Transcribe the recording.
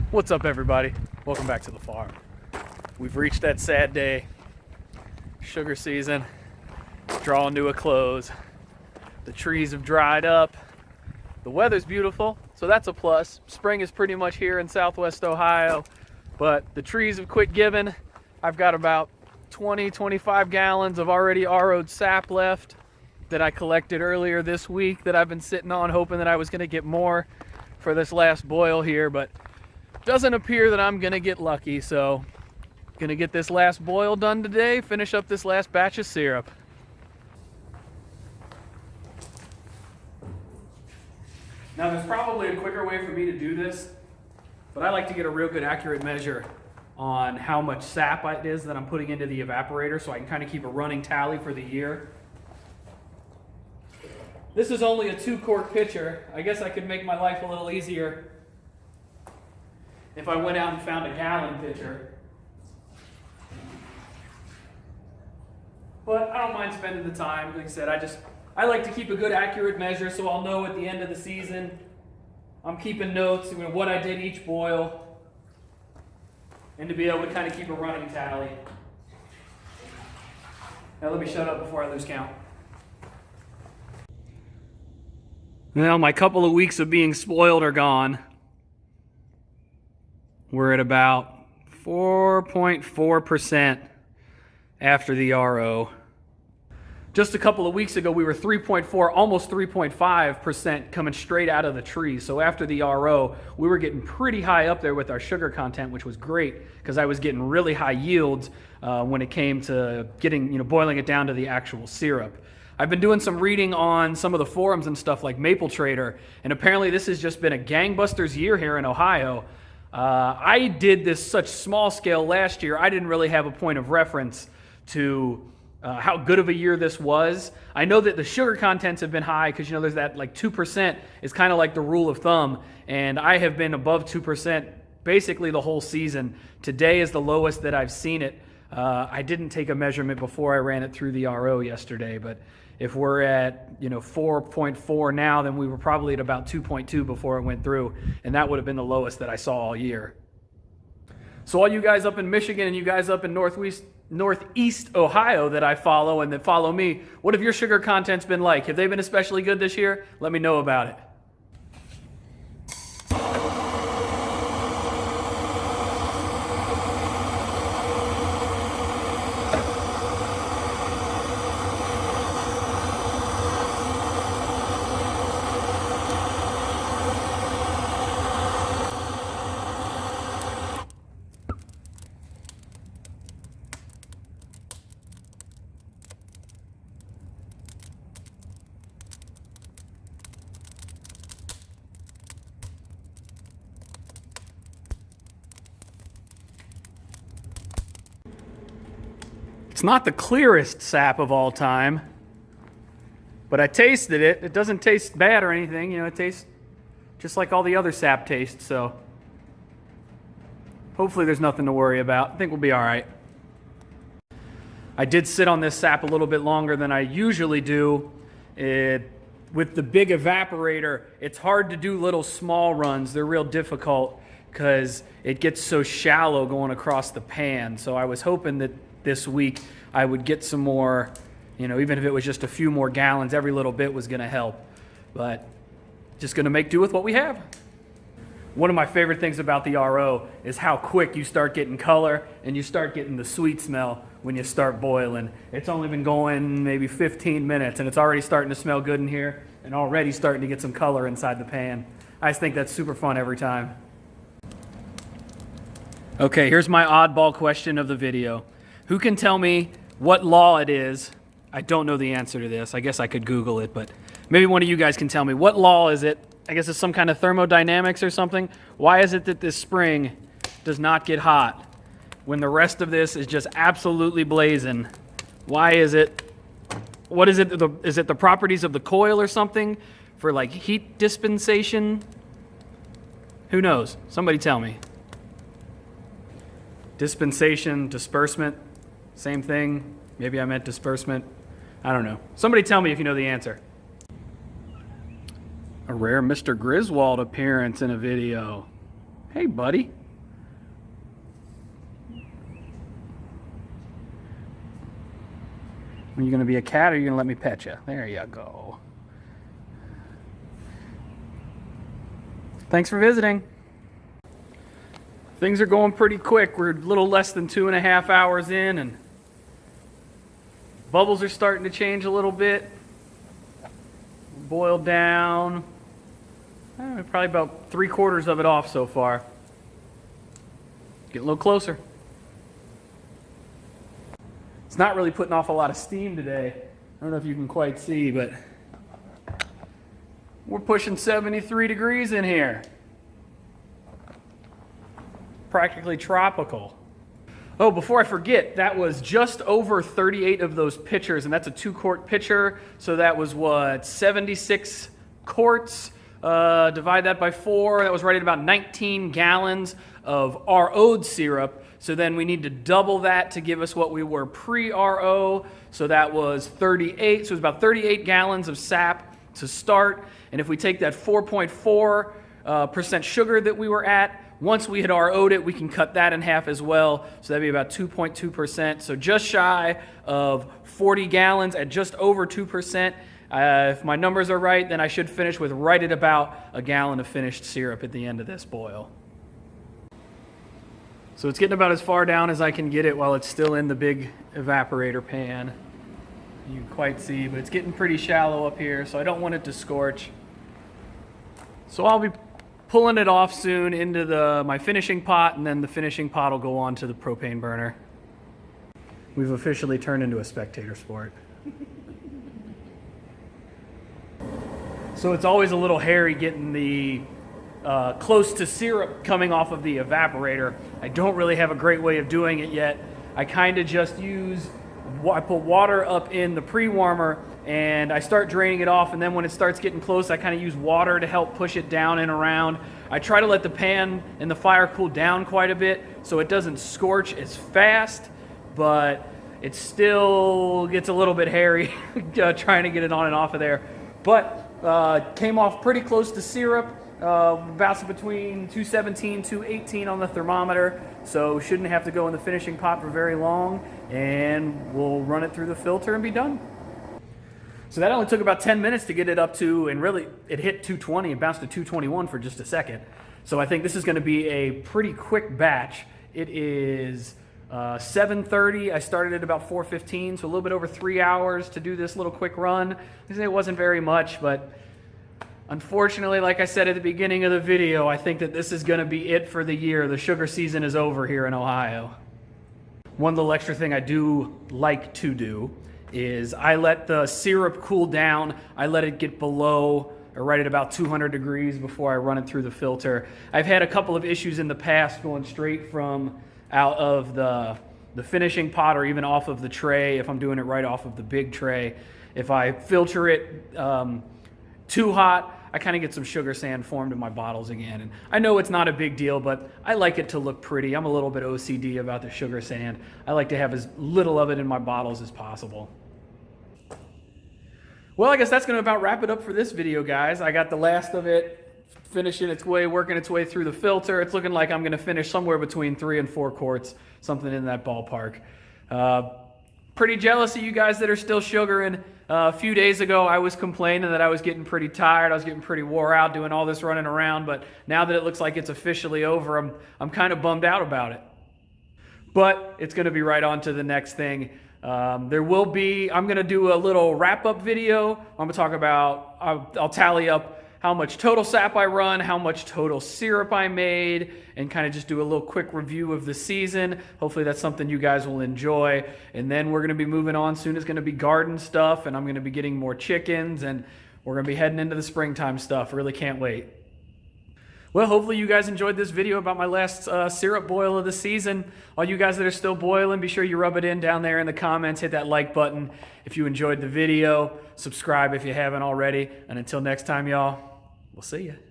What's up, everybody? Welcome back to the farm. We've reached that sad day. Sugar season drawing to a close. The trees have dried up. The weather's beautiful, so that's a plus. Spring is pretty much here in Southwest Ohio, but the trees have quit giving. I've got about 20-25 gallons of already RO'd sap left that I collected earlier this week that I've been sitting on, hoping that I was going to get more for this last boil here, but doesn't appear that I'm gonna get lucky, so gonna get this last boil done today, finish up this last batch of syrup. Now there's probably a quicker way for me to do this, but I like to get a real good accurate measure on how much sap it is that I'm putting into the evaporator so I can kind of keep a running tally for the year. This is only a 2-quart pitcher. I guess I could make my life a little easier if I went out and found a gallon pitcher. But I don't mind spending the time. Like I said, I like to keep a good accurate measure so I'll know at the end of the season. I'm keeping notes of what I did each boil and to be able to kind of keep a running tally. Now let me shut up before I lose count. Well, my couple of weeks of being spoiled are gone. We're at about 4.4% after the RO. Just a couple of weeks ago, we were 3.4, almost 3.5% coming straight out of the tree. So after the RO, we were getting pretty high up there with our sugar content, which was great because I was getting really high yields when it came to getting, boiling it down to the actual syrup. I've been doing some reading on some of the forums and stuff like Maple Trader, and apparently this has just been a gangbusters year here in Ohio. I did this such small scale last year, I didn't really have a point of reference to how good of a year this was. I know that the sugar contents have been high because, there's that like 2% is kind of like the rule of thumb, and I have been above 2% basically the whole season. Today is the lowest that I've seen it. I didn't take a measurement before I ran it through the RO yesterday, but if we're at 4.4 now, then we were probably at about 2.2 before it went through, and that would have been the lowest that I saw all year. So all you guys up in Michigan and you guys up in Northeast Ohio that I follow and that follow me, what have your sugar contents been like? Have they been especially good this year? Let me know about it. It's not the clearest sap of all time, but I tasted it. It doesn't taste bad or anything. It tastes just like all the other sap tastes, so hopefully there's nothing to worry about. I think we'll be all right. I did sit on this sap a little bit longer than I usually do. With the big evaporator, it's hard to do little small runs. They're real difficult because it gets so shallow going across the pan. So I was hoping that this week I would get some more, even if it was just a few more gallons, every little bit was going to help. But just going to make do with what we have. One of my favorite things about the RO is how quick you start getting color and you start getting the sweet smell when you start boiling. It's only been going maybe 15 minutes and it's already starting to smell good in here and already starting to get some color inside the pan. I just think that's super fun every time. Okay, here's my oddball question of the video. Who can tell me what law it is? I don't know the answer to this. I guess I could Google it, but maybe one of you guys can tell me. What law is it? I guess it's some kind of thermodynamics or something. Why is it that this spring does not get hot when the rest of this is just absolutely blazing? Why is it? What is it? Is it the properties of the coil or something for like heat dispensation? Who knows? Somebody tell me. Dispensation, disbursement, same thing. Maybe I meant disbursement. I don't know. Somebody tell me if you know the answer. A rare Mr. Griswold appearance in a video. Hey, buddy. Are you going to be a cat or are you going to let me pet you? There you go. Thanks for visiting. Things are going pretty quick. We're a little less than 2.5 hours in, and bubbles are starting to change a little bit. Boiled down. Probably about 3/4 of it off so far. Getting a little closer. It's not really putting off a lot of steam today. I don't know if you can quite see, but we're pushing 73 degrees in here. Practically tropical. Oh, before I forget, that was just over 38 of those pitchers, and that's a 2-quart pitcher. So that was what, 76 quarts? Divide that by 4. That was right at about 19 gallons of RO'd syrup. So then we need to double that to give us what we were pre-RO. So that was 38. So it was about 38 gallons of sap to start. And if we take that 4.4% sugar that we were at, once we had RO'd it, we can cut that in half as well. So that'd be about 2.2%. So just shy of 40 gallons at just over 2%. If my numbers are right, then I should finish with right at about a gallon of finished syrup at the end of this boil. So it's getting about as far down as I can get it while it's still in the big evaporator pan. You can quite see, but it's getting pretty shallow up here, so I don't want it to scorch. So I'll be pulling it off soon into my finishing pot, and then the finishing pot will go on to the propane burner. We've officially turned into a spectator sport. So it's always a little hairy getting the close to syrup coming off of the evaporator. I don't really have a great way of doing it yet. I kind of just I put water up in the pre-warmer and I start draining it off, and then when it starts getting close, I kind of use water to help push it down and around. I try to let the pan and the fire cool down quite a bit so it doesn't scorch as fast, but it still gets a little bit hairy trying to get it on and off of there. But came off pretty close to syrup, bouncing between 217, 218 on the thermometer, so shouldn't have to go in the finishing pot for very long, and we'll run it through the filter and be done. So that only took about 10 minutes to get it up to, and really it hit 220 and bounced to 221 for just a second. So I think this is going to be a pretty quick batch. It is 7:30. I started at about 4:15, so a little bit over 3 hours to do this little quick run. It wasn't very much, but unfortunately, like I said at the beginning of the video, I think that this is going to be it for the year. The sugar season is over here in Ohio. One little extra thing I do like to do is I let the syrup cool down. I let it get below or right at about 200 degrees before I run it through the filter. I've had a couple of issues in the past going straight from out of the finishing pot or even off of the tray if I'm doing it right off of the big tray. If I filter it too hot, I kind of get some sugar sand formed in my bottles again. And I know it's not a big deal, but I like it to look pretty. I'm a little bit OCD about the sugar sand. I like to have as little of it in my bottles as possible. Well, I guess that's going to about wrap it up for this video, guys. I got the last of it finishing its way, working its way through the filter. It's looking like I'm going to finish somewhere between 3 and 4 quarts, something in that ballpark. Pretty jealous of you guys that are still sugaring. A few days ago, I was complaining that I was getting pretty tired. I was getting pretty wore out doing all this running around. But now that it looks like it's officially over, I'm kind of bummed out about it. But it's going to be right on to the next thing. I'm going to do a little wrap-up video. I'm going to talk about, I'll tally up how much total sap I run, how much total syrup I made, and kind of just do a little quick review of the season. Hopefully that's something you guys will enjoy. And then we're going to be moving on. Soon it's going to be garden stuff, and I'm going to be getting more chickens, and we're going to be heading into the springtime stuff. Really can't wait. Well, hopefully you guys enjoyed this video about my last syrup boil of the season. All you guys that are still boiling, be sure you rub it in down there in the comments. Hit that like button if you enjoyed the video. Subscribe if you haven't already. And until next time, y'all, we'll see you.